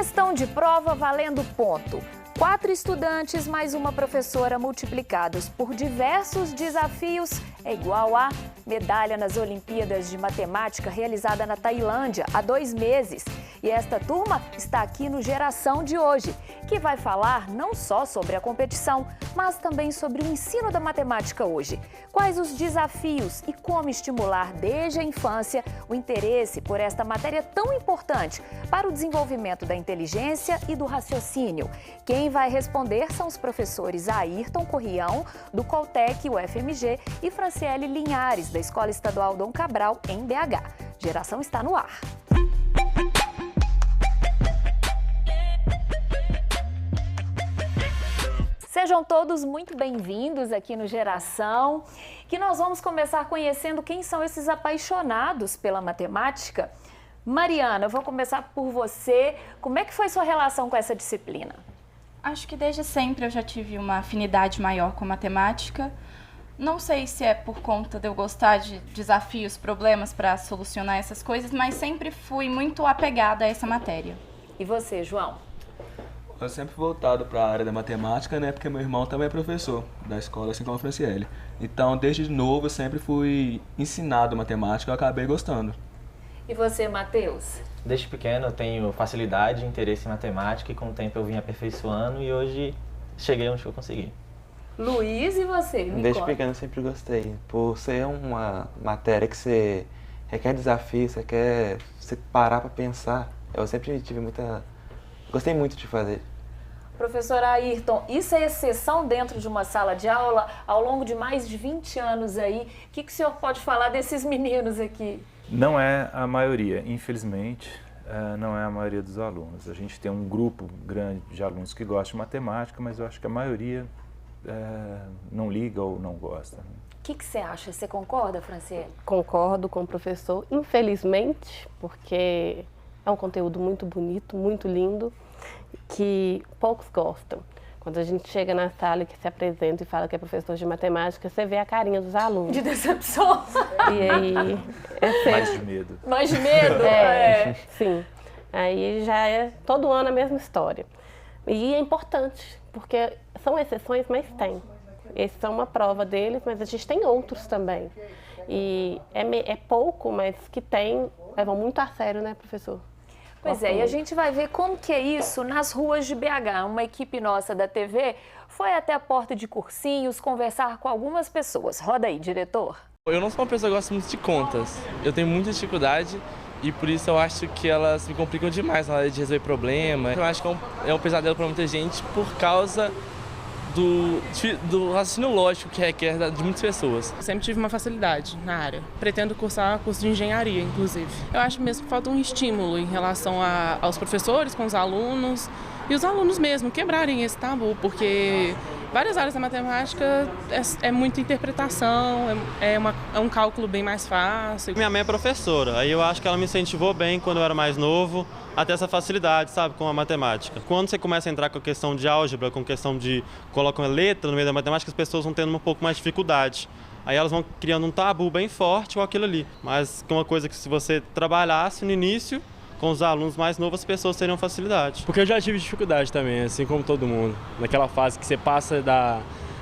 questão de prova valendo ponto. 4 estudantes mais uma professora multiplicados por diversos desafios é igual a medalha nas Olimpíadas de Matemática realizada na Tailândia há 2 meses. E esta turma está aqui no Geração de hoje, que vai falar não só sobre a competição, mas também sobre o ensino da matemática hoje. Quais os desafios e como estimular desde a infância o interesse por esta matéria tão importante para o desenvolvimento da inteligência e do raciocínio. Quem vai responder são os professores Ayrton Corrião, do Coltec UFMG, e Franciele Linhares, da Escola Estadual Dom Cabral, em BH. Geração está no ar. Sejam todos muito bem-vindos aqui no Geração, que nós vamos começar conhecendo quem são esses apaixonados pela matemática. Mariana, eu vou começar por você. Como é que foi sua relação com essa disciplina? Acho que desde sempre eu já tive uma afinidade maior com matemática. Não sei se é por conta de eu gostar de desafios, problemas para solucionar essas coisas, mas sempre fui muito apegada a essa matéria. E você, João? Eu sempre voltado para a área da matemática, né? Porque meu irmão também é professor da escola, assim como a Franciele. Então, desde novo, eu sempre fui ensinado matemática e eu acabei gostando. E você, Matheus? Desde pequeno eu tenho facilidade e interesse em matemática e com o tempo eu vim aperfeiçoando e hoje cheguei onde eu consegui. Luiz, e você? Desde pequeno eu sempre gostei, por ser uma matéria que você requer desafio, você parar para pensar. Eu sempre tive gostei muito de fazer. Professor Ayrton, isso é exceção dentro de uma sala de aula ao longo de mais de 20 anos aí. O que o senhor pode falar desses meninos aqui? Não é a maioria, infelizmente, não é a maioria dos alunos. A gente tem um grupo grande de alunos que gostam de matemática, mas eu acho que a maioria não liga ou não gosta. O que você acha? Você concorda, Franciele? Concordo com o professor, infelizmente, porque é um conteúdo muito bonito, muito lindo, que poucos gostam. Quando a gente chega na sala e que se apresenta e fala que é professor de matemática, você vê a carinha dos alunos. De decepção. E aí... Mais de medo. Mais de medo? Sim. Aí já é todo ano a mesma história. E é importante, porque são exceções, mas tem. Esses são uma prova deles, mas a gente tem outros também. E é pouco, mas que levam muito a sério, né, professor? Pois é, e a gente vai ver como que é isso nas ruas de BH. Uma equipe nossa da TV foi até a porta de Cursinhos conversar com algumas pessoas. Roda aí, diretor. Eu não sou uma pessoa que gosta muito de contas. Eu tenho muita dificuldade e por isso eu acho que elas me complicam demais na hora de resolver problemas. Eu acho que é um pesadelo para muita gente por causa do raciocínio lógico que requer de muitas pessoas. Eu sempre tive uma facilidade na área. Pretendo cursar curso de engenharia, inclusive. Eu acho mesmo que falta um estímulo em relação aos professores, com os alunos e os alunos mesmo quebrarem esse tabu, porque várias áreas da matemática é muita interpretação, é um cálculo bem mais fácil. Minha mãe é professora, aí eu acho que ela me incentivou bem quando eu era mais novo, até essa facilidade, sabe, com a matemática. Quando você começa a entrar com a questão de álgebra, com a questão de colocar uma letra no meio da matemática, as pessoas vão tendo um pouco mais de dificuldade. Aí elas vão criando um tabu bem forte com aquilo ali. Mas é uma coisa que se você trabalhasse no início, com os alunos mais novos, as pessoas teriam facilidade. Porque eu já tive dificuldade também, assim como todo mundo. Naquela fase que você passa da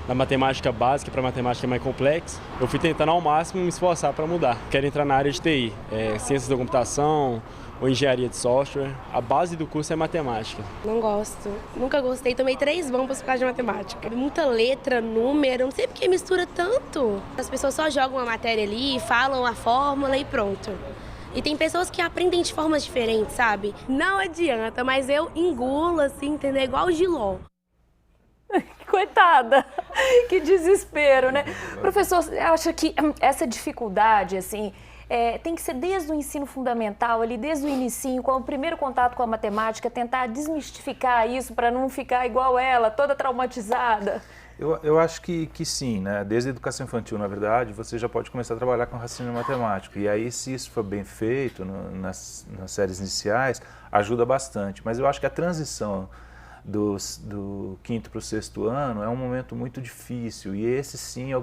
matemática básica para matemática mais complexa, eu fui tentando ao máximo me esforçar para mudar. Quero entrar na área de TI, ciências da computação ou engenharia de software. A base do curso é matemática. Não gosto, nunca gostei. Tomei 3 bombas por causa de matemática. Muita letra, número, não sei porque mistura tanto. As pessoas só jogam a matéria ali, falam a fórmula e pronto. E tem pessoas que aprendem de formas diferentes, sabe? Não adianta, mas eu engulo, assim, entendeu? Igual o Giló. Coitada, que desespero, né? Professor, você acha que essa dificuldade, assim, tem que ser desde o ensino fundamental, ali, desde o inicinho, com o primeiro contato com a matemática, tentar desmistificar isso para não ficar igual ela, toda traumatizada? Eu acho que sim, né? Desde a educação infantil, na verdade, você já pode começar a trabalhar com raciocínio matemático. E aí, se isso for bem feito nas séries iniciais, ajuda bastante. Mas eu acho que a transição do 5º para o 6º ano é um momento muito difícil. E esse sim é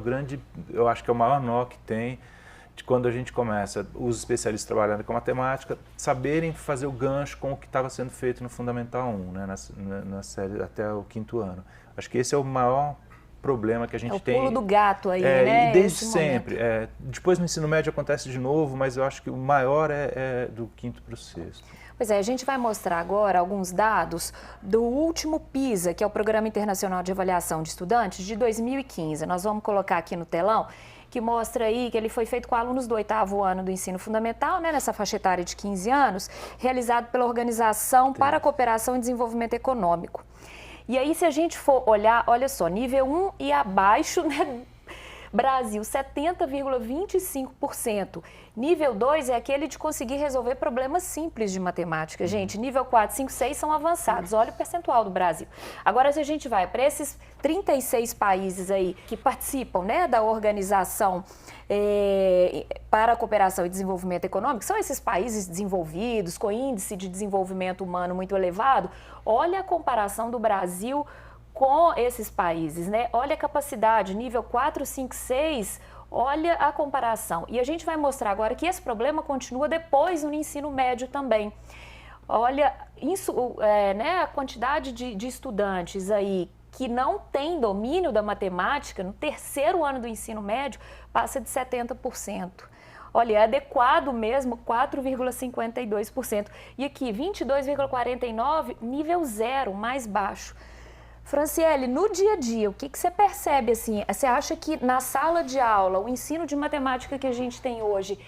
eu acho que é o maior nó que tem de quando a gente começa, os especialistas trabalhando com matemática, saberem fazer o gancho com o que estava sendo feito no Fundamental 1, né, na série até o 5º ano. Acho que esse é o maior problema que a gente tem. É o pulo do gato aí, né? E desde sempre. Depois no ensino médio acontece de novo, mas eu acho que o maior é do 5º para o 6º. Pois é, a gente vai mostrar agora alguns dados do último PISA, que é o Programa Internacional de Avaliação de Estudantes, de 2015. Nós vamos colocar aqui no telão, que mostra aí que ele foi feito com alunos do 8º ano do ensino fundamental, né, nessa faixa etária de 15 anos, realizado pela Organização para a Cooperação e Desenvolvimento Econômico. E aí, se a gente for olhar, olha só, nível 1 e abaixo, né, Brasil, 70,25%. Nível 2 é aquele de conseguir resolver problemas simples de matemática. Gente, nível 4, 5, 6 são avançados. Olha o percentual do Brasil. Agora, se a gente vai para esses 36 países aí que participam, né, da Organização para a Cooperação e Desenvolvimento Econômico, são esses países desenvolvidos, com índice de desenvolvimento humano muito elevado, olha a comparação do Brasil com esses países, né? Olha a capacidade, nível 4, 5, 6, olha a comparação. E a gente vai mostrar agora que esse problema continua depois no ensino médio também. Olha, né, a quantidade de estudantes aí que não tem domínio da matemática no 3º ano do ensino médio passa de 70%. Olha, é adequado mesmo, 4,52%. E aqui, 22,49%, nível 0, mais baixo. Franciele, no dia a dia, o que você percebe assim? Você acha que na sala de aula, o ensino de matemática que a gente tem hoje,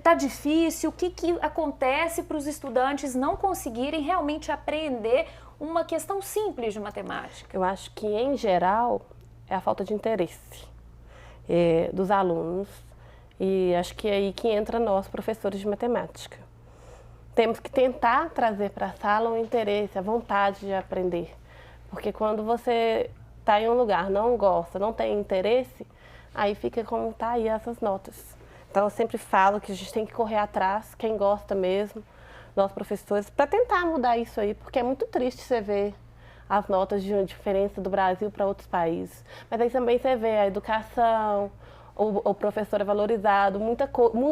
tá difícil? O que acontece para os estudantes não conseguirem realmente aprender uma questão simples de matemática? Eu acho que, em geral, é a falta de interesse dos alunos. E acho que é aí que entra nós, professores de matemática. Temos que tentar trazer para a sala o interesse, a vontade de aprender. Porque quando você está em um lugar, não gosta, não tem interesse, aí fica como está aí essas notas. Então eu sempre falo que a gente tem que correr atrás, quem gosta mesmo, nós professores, para tentar mudar isso aí, porque é muito triste você ver as notas de diferença do Brasil para outros países. Mas aí também você vê a educação, o professor é valorizado,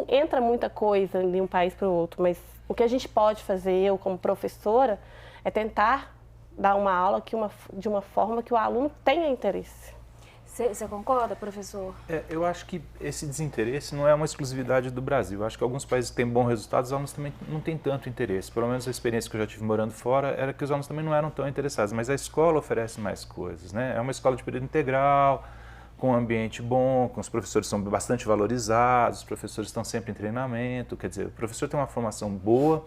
entra muita coisa de um país para o outro, mas o que a gente pode fazer, eu como professora, é tentar dar uma aula de uma forma que o aluno tenha interesse. Você concorda, professor? Eu acho que esse desinteresse não é uma exclusividade do Brasil. Eu acho que alguns países que têm bons resultados, os alunos também não têm tanto interesse. Pelo menos a experiência que eu já tive morando fora era que os alunos também não eram tão interessados. Mas a escola oferece mais coisas, né? É uma escola de período integral, com um ambiente bom, com os professores são bastante valorizados, os professores estão sempre em treinamento. Quer dizer, o professor tem uma formação boa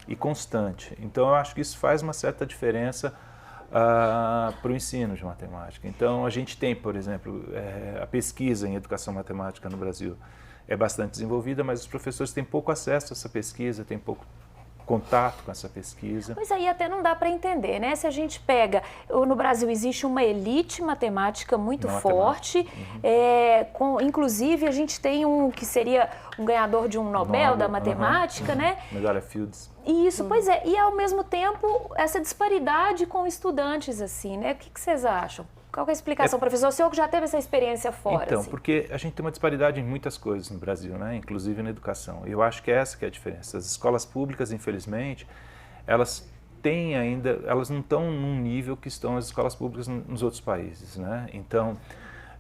e constante. Então, eu acho que isso faz uma certa diferença para o ensino de matemática. Então, a gente tem, por exemplo, a pesquisa em educação matemática no Brasil é bastante desenvolvida, mas os professores têm pouco acesso a essa pesquisa, têm pouco contato com essa pesquisa. Pois aí até não dá para entender, né? Se a gente pega, no Brasil existe uma elite matemática muito forte, inclusive a gente tem que seria um ganhador de um Nobel da matemática, né? Medalha Fields. Isso, pois é. E ao mesmo tempo, essa disparidade com estudantes, assim, né? O que vocês acham? Qual que é a explicação, professor? O senhor que já teve essa experiência fora. Então, assim. Porque a gente tem uma disparidade em muitas coisas no Brasil, né? Inclusive na educação. E eu acho que essa que é a diferença. As escolas públicas, infelizmente, elas não estão num nível que estão as escolas públicas nos outros países, né? Então,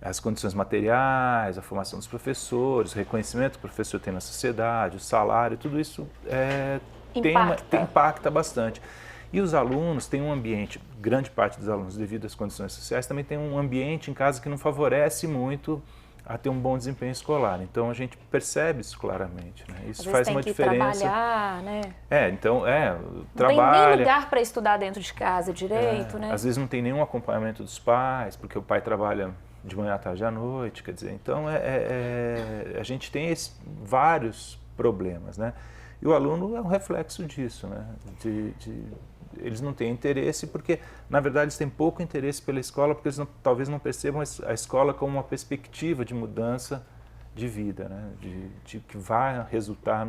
as condições materiais, a formação dos professores, o reconhecimento que o professor tem na sociedade, o salário, tudo isso impacta bastante. E os alunos têm um ambiente, grande parte dos alunos, devido às condições sociais, também tem um ambiente em casa que não favorece muito a ter um bom desempenho escolar. Então, a gente percebe isso claramente, né? Isso faz uma diferença. Trabalhar, né? Trabalha. Não tem nem lugar para estudar dentro de casa direito, né? Às vezes não tem nenhum acompanhamento dos pais, porque o pai trabalha de manhã à tarde à noite, quer dizer, então a gente tem vários problemas, né? E o aluno é um reflexo disso, né? Eles não têm interesse porque, na verdade, eles têm pouco interesse pela escola porque eles talvez não percebam a escola como uma perspectiva de mudança de vida, né? De que vai resultar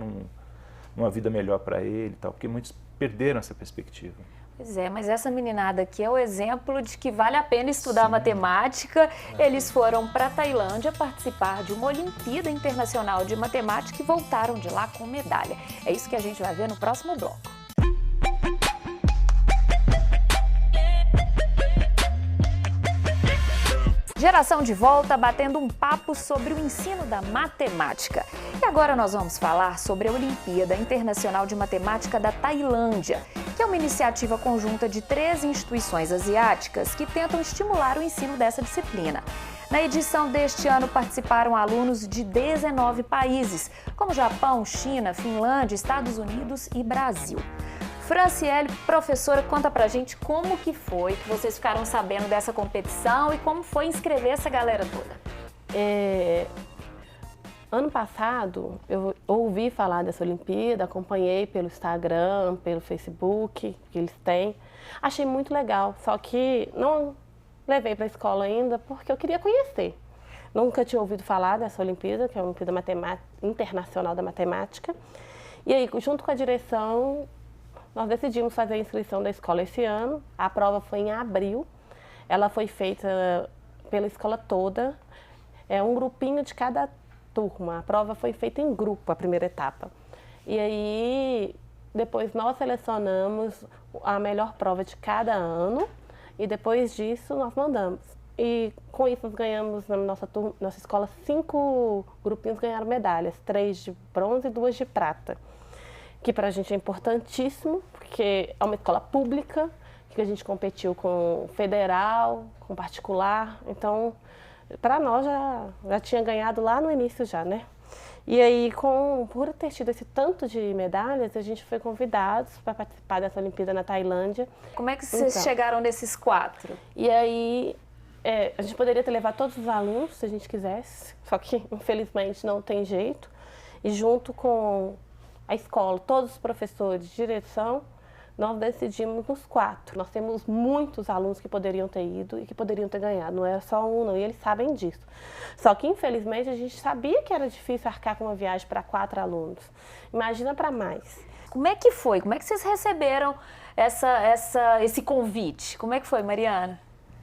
numa vida melhor para ele e tal, porque muitos perderam essa perspectiva. Pois é, mas essa meninada aqui é o exemplo de que vale a pena estudar matemática. Eles foram para a Tailândia participar de uma Olimpíada Internacional de Matemática e voltaram de lá com medalha. É isso que a gente vai ver no próximo bloco. Geração de volta batendo um papo sobre o ensino da matemática. E agora nós vamos falar sobre a Olimpíada Internacional de Matemática da Tailândia, que é uma iniciativa conjunta de 3 instituições asiáticas que tentam estimular o ensino dessa disciplina. Na edição deste ano participaram alunos de 19 países, como Japão, China, Finlândia, Estados Unidos e Brasil. Franciele, professora, conta pra gente como que foi que vocês ficaram sabendo dessa competição e como foi inscrever essa galera toda. Ano passado, eu ouvi falar dessa Olimpíada, acompanhei pelo Instagram, pelo Facebook, que eles têm. Achei muito legal, só que não levei para a escola ainda porque eu queria conhecer. Nunca tinha ouvido falar dessa Olimpíada, que é a Olimpíada Internacional da Matemática. E aí, junto com a direção, nós decidimos fazer a inscrição da escola esse ano. A prova foi em abril. Ela foi feita pela escola toda. É um grupinho de cada turma. A prova foi feita em grupo, a primeira etapa. E aí, depois nós selecionamos a melhor prova de cada ano. E depois disso, nós mandamos. E com isso, nós ganhamos na nossa escola 5 grupinhos ganharam medalhas. 3 de bronze e 2 de prata. Que para a gente é importantíssimo, porque é uma escola pública, que a gente competiu com federal, com particular. Então, para nós já tinha ganhado lá no início já, né? E aí, por ter tido esse tanto de medalhas, a gente foi convidados para participar dessa Olimpíada na Tailândia. Como é que vocês chegaram nesses 4? E aí, a gente poderia ter levado todos os alunos, se a gente quisesse, só que, infelizmente, não tem jeito. E junto com a escola, todos os professores de direção, nós decidimos nos 4. Nós temos muitos alunos que poderiam ter ido e que poderiam ter ganhado, não era só um não, e eles sabem disso. Só que, infelizmente, a gente sabia que era difícil arcar com uma viagem para 4 alunos. Imagina para mais. Como é que foi? Como é que vocês receberam esse convite? Como é que foi, Mariana?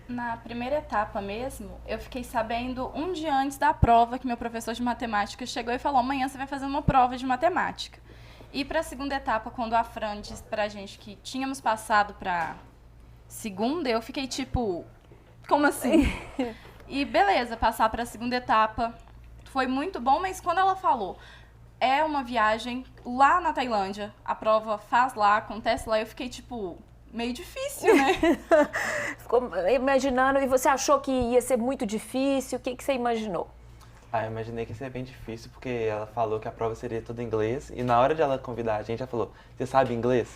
Na primeira etapa mesmo, eu fiquei sabendo um dia antes da prova que meu professor de matemática chegou e falou: amanhã você vai fazer uma prova de matemática. E para a segunda etapa, quando a Fran disse pra gente que tínhamos passado para segunda, eu fiquei tipo, como assim? E beleza, passar para a segunda etapa foi muito bom, mas quando ela falou, é uma viagem lá na Tailândia, a prova faz lá, acontece lá, eu fiquei tipo, meio difícil, né? Ficou imaginando, e você achou que ia ser muito difícil? O que você imaginou? Eu imaginei que ia ser bem difícil, porque ela falou que a prova seria toda em inglês, e na hora de ela convidar a gente, ela falou: você sabe inglês?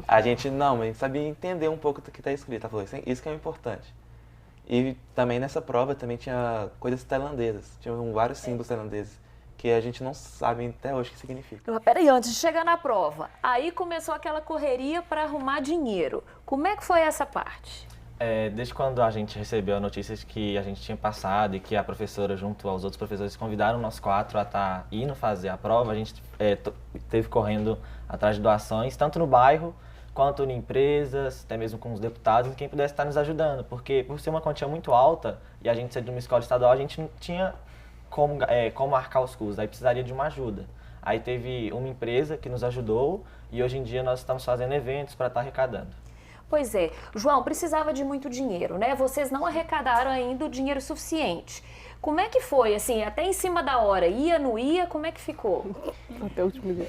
A gente, não, mas a gente sabia entender um pouco do que está escrito. Ela falou: isso que é o importante. E também nessa prova também tinha coisas tailandesas, tinham vários símbolos tailandeses, que a gente não sabe até hoje o que significa. Mas peraí, antes de chegar na prova, aí começou aquela correria para arrumar dinheiro. Como é que foi essa parte? Desde quando a gente recebeu a notícia de que a gente tinha passado e que a professora, junto aos outros professores, convidaram nós 4 a estar indo fazer a prova, a gente teve correndo atrás de doações, tanto no bairro, quanto em empresas, até mesmo com os deputados, quem pudesse estar nos ajudando. Porque, por ser uma quantia muito alta e a gente ser de uma escola estadual, a gente não tinha como arcar os custos, aí precisaria de uma ajuda. Aí teve uma empresa que nos ajudou e hoje em dia nós estamos fazendo eventos para estar arrecadando. Pois é. João, precisava de muito dinheiro, né? Vocês não arrecadaram ainda o dinheiro suficiente. Como é que foi, assim, até em cima da hora? Ia, não ia? Como é que ficou? Até o último dia.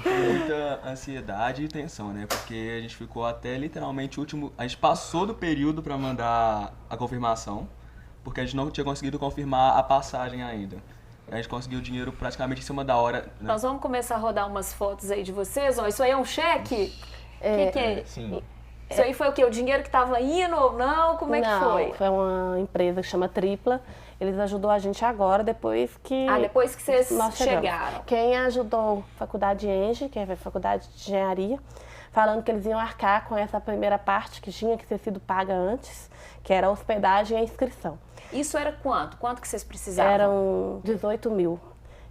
Muita ansiedade e tensão, né? Porque a gente ficou até literalmente o último... A gente passou do período para mandar a confirmação, porque a gente não tinha conseguido confirmar a passagem ainda. A gente conseguiu o dinheiro praticamente em cima da hora, né? Nós vamos começar a rodar umas fotos aí de vocês. Ó, isso aí é um cheque? O que é? Sim. Isso aí foi o quê? O dinheiro que estava indo ou não? Como é que foi? Não, foi uma empresa que chama Tripla. Eles ajudou a gente agora, depois que... depois que vocês nós chegaram. Quem ajudou a Faculdade ENGE, que é a Faculdade de Engenharia, falando que eles iam arcar com essa primeira parte que tinha que ter sido paga antes, que era a hospedagem e a inscrição. Isso era quanto? Quanto que vocês precisavam? Eram 18 mil.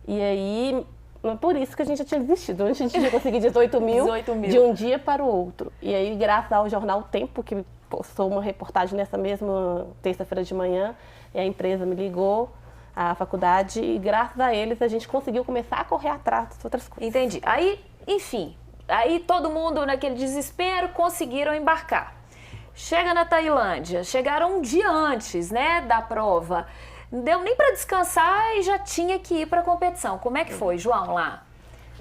E aí, Não é por isso que a gente já tinha desistido. Antes a gente tinha conseguido 18 mil de um dia para o outro. E aí, graças ao jornal O Tempo, que postou uma reportagem nessa mesma terça-feira de manhã, e a empresa me ligou, a faculdade, e graças a eles a gente conseguiu começar a correr atrás das outras coisas. Entendi. Aí, enfim, aí todo mundo naquele desespero conseguiram embarcar. Chega na Tailândia, chegaram um dia antes, né, da prova. Não deu nem para descansar e já tinha que ir para a competição. Como é que foi, João, lá?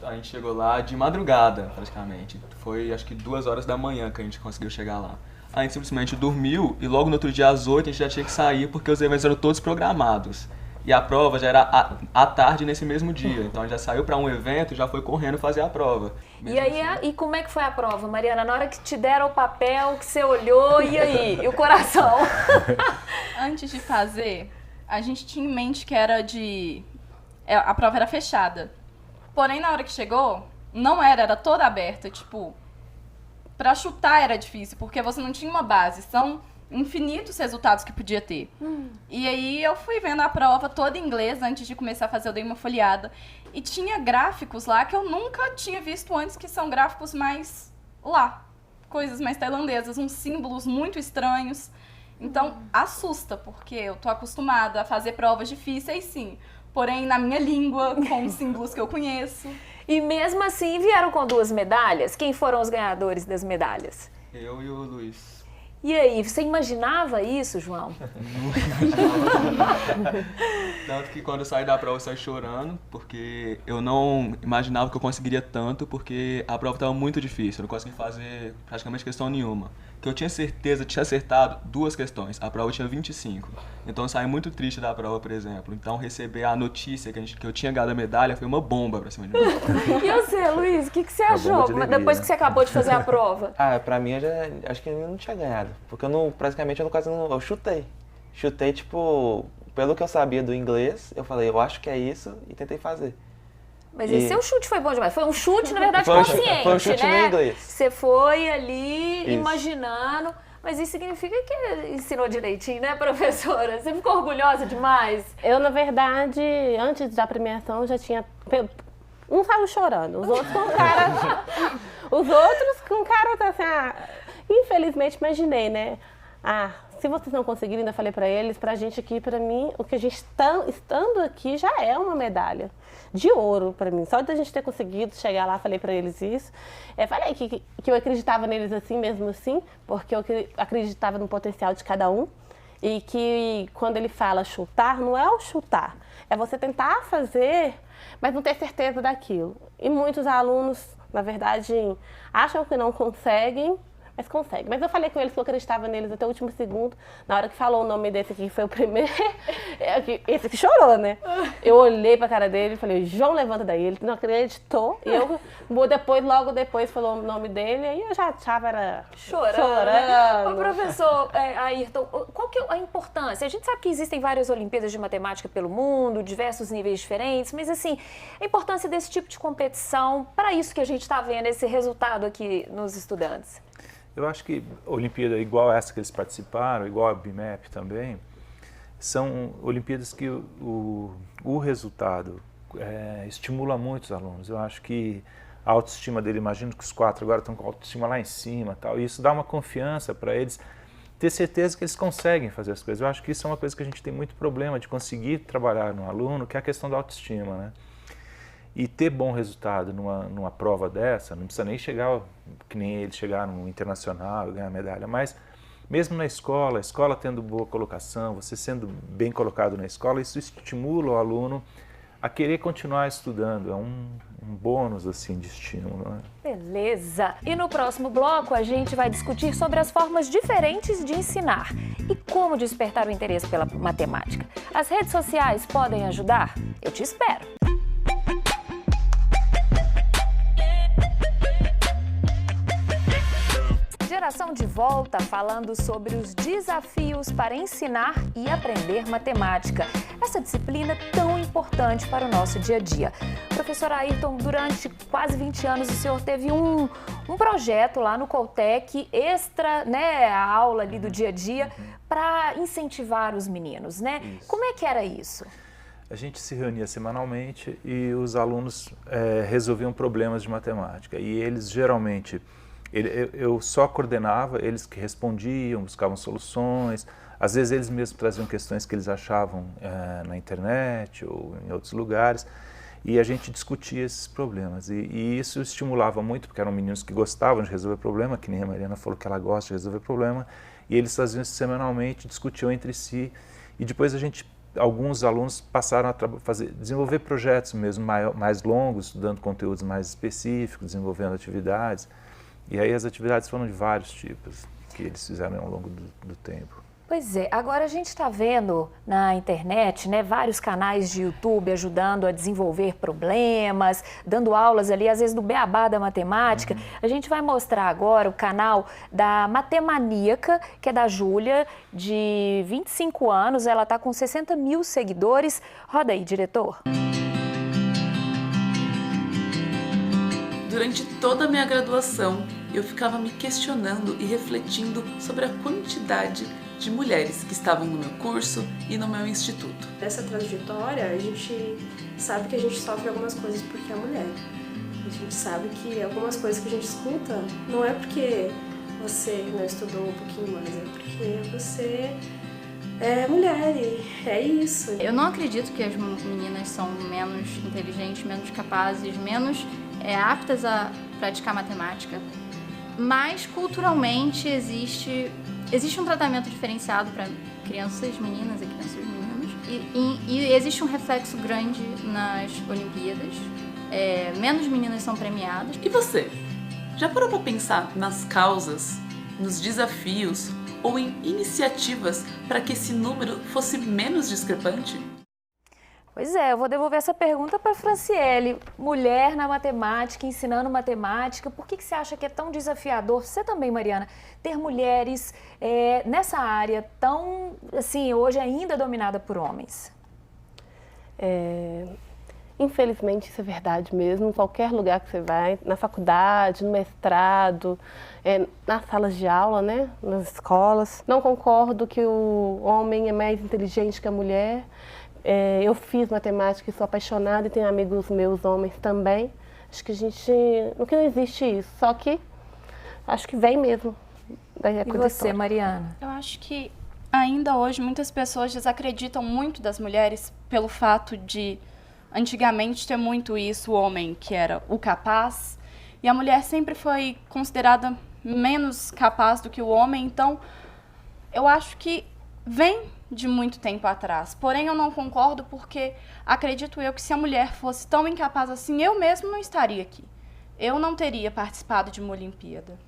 A gente chegou lá de madrugada, praticamente. Foi, acho que 2 horas da manhã que a gente conseguiu chegar lá. A gente simplesmente dormiu e logo no outro dia, às 8, a gente já tinha que sair porque os eventos eram todos programados. E a prova já era à tarde nesse mesmo dia. Então a gente já saiu para um evento e já foi correndo fazer a prova. E aí, e como é que foi a prova, Mariana? Na hora que te deram o papel, que você olhou, e aí? E o coração? Antes de fazer, a gente tinha em mente que era a prova era fechada. Porém, na hora que chegou, não era toda aberta. Tipo, pra chutar era difícil, porque você não tinha uma base. São infinitos resultados que podia ter. E aí eu fui vendo a prova toda em inglês. Antes de começar a fazer, eu dei uma folheada. E tinha gráficos lá que eu nunca tinha visto antes, que são gráficos mais coisas mais tailandesas, uns símbolos muito estranhos. Então, assusta, porque eu tô acostumada a fazer provas difíceis, sim. Porém, na minha língua, com os símbolos que eu conheço. E mesmo assim, vieram com 2 medalhas? Quem foram os ganhadores das medalhas? Eu e o Luiz. E aí, você imaginava isso, João? Tanto que quando eu saí da prova, eu saí chorando, porque eu não imaginava que eu conseguiria tanto, porque a prova estava muito difícil, eu não consegui fazer praticamente questão nenhuma. Que eu tinha certeza de ter acertado 2 questões, a prova tinha 25. Então eu saí muito triste da prova, por exemplo. Então receber a notícia que eu tinha ganhado a medalha foi uma bomba pra cima de mim. E você, Luiz, o que você achou depois que você acabou de fazer a prova? Pra mim, eu já acho que eu não tinha ganhado. Porque eu chutei. Chutei, tipo, pelo que eu sabia do inglês, eu falei, eu acho que é isso, e tentei fazer. Mas esse seu chute foi bom demais. Foi um chute, na verdade, consciente, foi um chute né? no inglês. Você foi ali, Isso. imaginando. Mas isso significa que ensinou direitinho, né, professora? Você ficou orgulhosa demais? Eu, na verdade, antes da premiação, já tinha... Um saiu chorando, os outros com cara... assim, infelizmente, imaginei, né? Se vocês não conseguirem, ainda falei pra eles, pra gente aqui, pra mim, o que a gente estando aqui já é uma medalha de ouro pra mim. Só de a gente ter conseguido chegar lá, falei pra eles isso. Falei que eu acreditava neles assim, mesmo assim, porque eu acreditava no potencial de cada um. E que quando ele fala chutar, não é o chutar, é você tentar fazer, mas não ter certeza daquilo. E muitos alunos, na verdade, acham que não conseguem, mas consegue. Mas eu falei com eles que eu acreditava neles até o último segundo. Na hora que falou o nome desse aqui, que foi o primeiro, esse que chorou, né? Eu olhei pra cara dele e falei, João, levanta daí. Ele não acreditou. E eu, logo depois, falou o nome dele. Aí eu já estava chorando. Ô, professor Ayrton, qual que é a importância? A gente sabe que existem várias Olimpíadas de Matemática pelo mundo, diversos níveis diferentes, mas assim, a importância desse tipo de competição para isso que a gente está vendo, esse resultado aqui nos estudantes. Eu acho que a Olimpíada, igual essa que eles participaram, igual a BIMEP também, são Olimpíadas que o resultado estimula muito os alunos. Eu acho que a autoestima dele, imagino que os 4 agora estão com a autoestima lá em cima, tal, e isso dá uma confiança para eles ter certeza que eles conseguem fazer as coisas. Eu acho que isso é uma coisa que a gente tem muito problema de conseguir trabalhar no aluno, que é a questão da autoestima, né? E ter bom resultado numa prova dessa, não precisa nem chegar, que nem eles chegaram no internacional, ganhar medalha, mas mesmo na escola, a escola tendo boa colocação, você sendo bem colocado na escola, isso estimula o aluno a querer continuar estudando, é um bônus assim de estímulo, né? Beleza! E no próximo bloco a gente vai discutir sobre as formas diferentes de ensinar e como despertar o interesse pela matemática. As redes sociais podem ajudar? Eu te espero! Geração de volta falando sobre os desafios para ensinar e aprender matemática. Essa disciplina tão importante para o nosso dia a dia. Professor Ayrton, durante quase 20 anos o senhor teve um projeto lá no Coltec, extra, né, a aula ali do dia a dia, para incentivar os meninos, né? Isso. Como é que era isso? A gente se reunia semanalmente e os alunos resolviam problemas de matemática. E eles geralmente, eu só coordenava, eles que respondiam, buscavam soluções. Às vezes eles mesmos traziam questões que eles achavam na internet ou em outros lugares. E a gente discutia esses problemas. E isso estimulava muito, porque eram meninos que gostavam de resolver problema, que nem a Mariana falou que ela gosta de resolver problema. E eles faziam isso semanalmente, discutiam entre si. E depois alguns alunos passaram a desenvolver projetos mesmo mais longos, estudando conteúdos mais específicos, desenvolvendo atividades. E aí as atividades foram de vários tipos que eles fizeram ao longo do tempo. Pois é, agora a gente está vendo na internet, né, vários canais de YouTube ajudando a desenvolver problemas, dando aulas ali, às vezes do beabá da matemática. A gente vai mostrar agora o canal da Matemaníaca, que é da Júlia, de 25 anos, ela está com 60 mil seguidores. Roda aí, diretor. Durante toda a minha graduação, eu ficava me questionando e refletindo sobre a quantidade de mulheres que estavam no meu curso e no meu instituto. Nessa trajetória, a gente sabe que a gente sofre algumas coisas porque é mulher. A gente sabe que algumas coisas que a gente escuta não é porque você não estudou um pouquinho mais, é porque você é mulher e é isso. Eu não acredito que as meninas são menos inteligentes, menos capazes, menos aptas a praticar matemática, mas culturalmente existe um tratamento diferenciado para crianças meninas e crianças meninos e existe um reflexo grande nas Olimpíadas. Menos meninas são premiadas. E você? Já parou para pensar nas causas, nos desafios ou em iniciativas para que esse número fosse menos discrepante? Pois é, eu vou devolver essa pergunta para a Franciele. Mulher na matemática, ensinando matemática, por que você acha que é tão desafiador, você também, Mariana, ter mulheres nessa área tão, assim, hoje ainda dominada por homens? Infelizmente, isso é verdade mesmo. Em qualquer lugar que você vai, na faculdade, no mestrado, nas salas de aula, né, nas escolas. Não concordo que o homem é mais inteligente que a mulher. Eu fiz matemática e sou apaixonada e tenho amigos meus homens também. Acho que não existe isso, só que acho que vem mesmo. E você, Mariana? Eu acho que ainda hoje muitas pessoas desacreditam muito das mulheres pelo fato de antigamente ter muito isso, o homem que era o capaz, e a mulher sempre foi considerada menos capaz do que o homem, então eu acho que vem de muito tempo atrás. Porém, eu não concordo porque acredito eu que se a mulher fosse tão incapaz assim, eu mesmo não estaria aqui. Eu não teria participado de uma Olimpíada.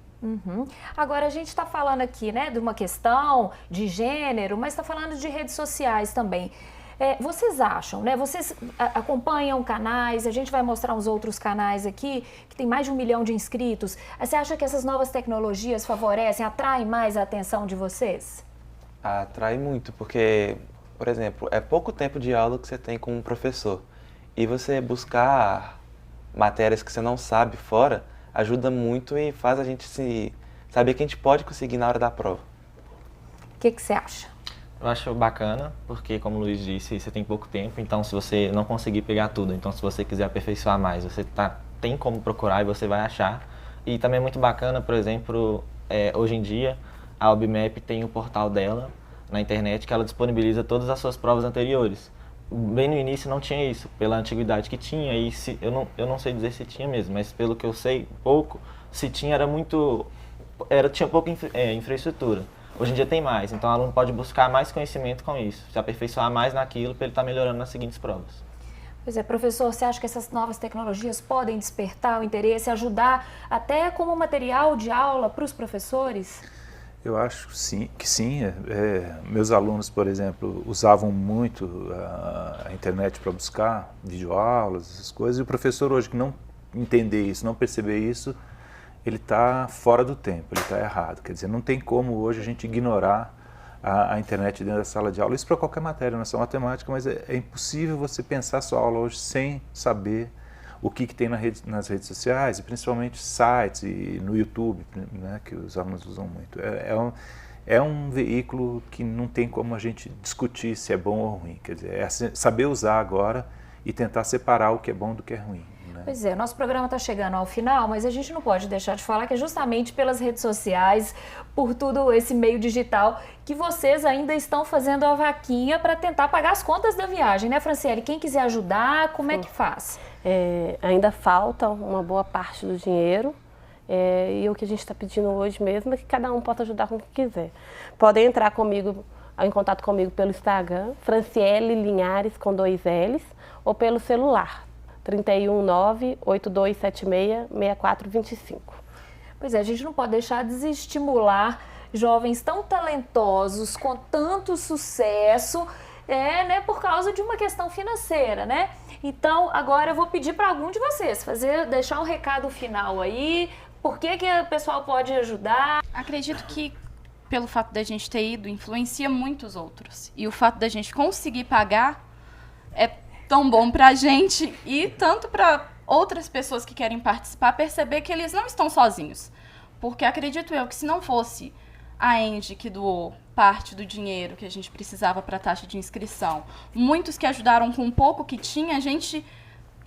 Agora, a gente está falando aqui, né, de uma questão de gênero, mas está falando de redes sociais também. Vocês acham, né? Vocês acompanham canais, a gente vai mostrar uns outros canais aqui, que tem mais de 1 milhão de inscritos. Você acha que essas novas tecnologias favorecem, atraem mais a atenção de vocês? Atrai muito, porque, por exemplo, é pouco tempo de aula que você tem com um professor. E você buscar matérias que você não sabe fora, ajuda muito e faz a gente saber que a gente pode conseguir na hora da prova. O que você acha? Eu acho bacana, porque como o Luiz disse, você tem pouco tempo, então se você não conseguir pegar tudo, então se você quiser aperfeiçoar mais, você tem como procurar e você vai achar. E também é muito bacana, por exemplo, hoje em dia, a OBMEP tem o portal dela na internet que ela disponibiliza todas as suas provas anteriores. Bem no início não tinha isso, pela antiguidade que tinha, e eu não sei dizer se tinha mesmo, mas pelo que eu sei, se tinha tinha pouca infraestrutura. Hoje em dia tem mais, então o aluno pode buscar mais conhecimento com isso, se aperfeiçoar mais naquilo para ele estar melhorando nas seguintes provas. Pois é, professor, você acha que essas novas tecnologias podem despertar o interesse, ajudar até como material de aula para os professores? Eu acho que sim. Meus alunos, por exemplo, usavam muito a internet para buscar videoaulas, essas coisas, e o professor hoje que não entender isso, não perceber isso, ele está fora do tempo, ele está errado. Quer dizer, não tem como hoje a gente ignorar a internet dentro da sala de aula. Isso para qualquer matéria, não é só matemática, mas é impossível você pensar a sua aula hoje sem saber o que tem nas redes sociais, e principalmente sites e no YouTube, né, que os alunos usam muito. É um veículo que não tem como a gente discutir se é bom ou ruim, quer dizer, é saber usar agora e tentar separar o que é bom do que é ruim. Pois é, nosso programa está chegando ao final, mas a gente não pode deixar de falar que é justamente pelas redes sociais, por tudo esse meio digital, que vocês ainda estão fazendo a vaquinha para tentar pagar as contas da viagem, né, Franciele? Quem quiser ajudar, como é que faz? Ainda falta uma boa parte do dinheiro, e o que a gente está pedindo hoje mesmo é que cada um possa ajudar com o que quiser. Podem entrar comigo, em contato comigo pelo Instagram, Franciele Linhares com 2 L's, ou pelo celular. 319-8276-6425. Pois é, a gente não pode deixar de desestimular jovens tão talentosos, com tanto sucesso, né, por causa de uma questão financeira, né? Então, agora eu vou pedir para algum de vocês deixar um recado final aí, por que o pessoal pode ajudar? Acredito que, pelo fato da gente ter ido, influencia muitos outros. E o fato da gente conseguir pagar é tão bom pra gente e tanto para outras pessoas que querem participar perceber que eles não estão sozinhos. Porque acredito eu que se não fosse a Andy que doou parte do dinheiro que a gente precisava para a taxa de inscrição, muitos que ajudaram com o pouco que tinha, a gente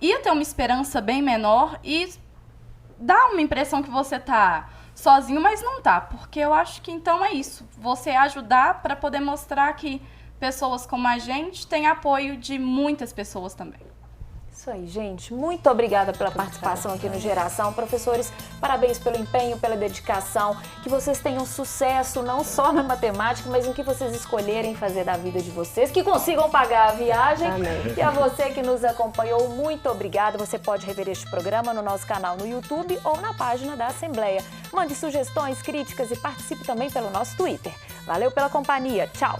ia ter uma esperança bem menor e dá uma impressão que você tá sozinho, mas não tá. Porque eu acho que então é isso, você ajudar para poder mostrar que pessoas como a gente têm apoio de muitas pessoas também. Isso aí, gente. Muito obrigada pela participação aqui no Geração. Professores, parabéns pelo empenho, pela dedicação. Que vocês tenham sucesso, não só na matemática, mas no que vocês escolherem fazer da vida de vocês. Que consigam pagar a viagem. Amém. E a você que nos acompanhou, muito obrigada. Você pode rever este programa no nosso canal no YouTube ou na página da Assembleia. Mande sugestões, críticas e participe também pelo nosso Twitter. Valeu pela companhia. Tchau!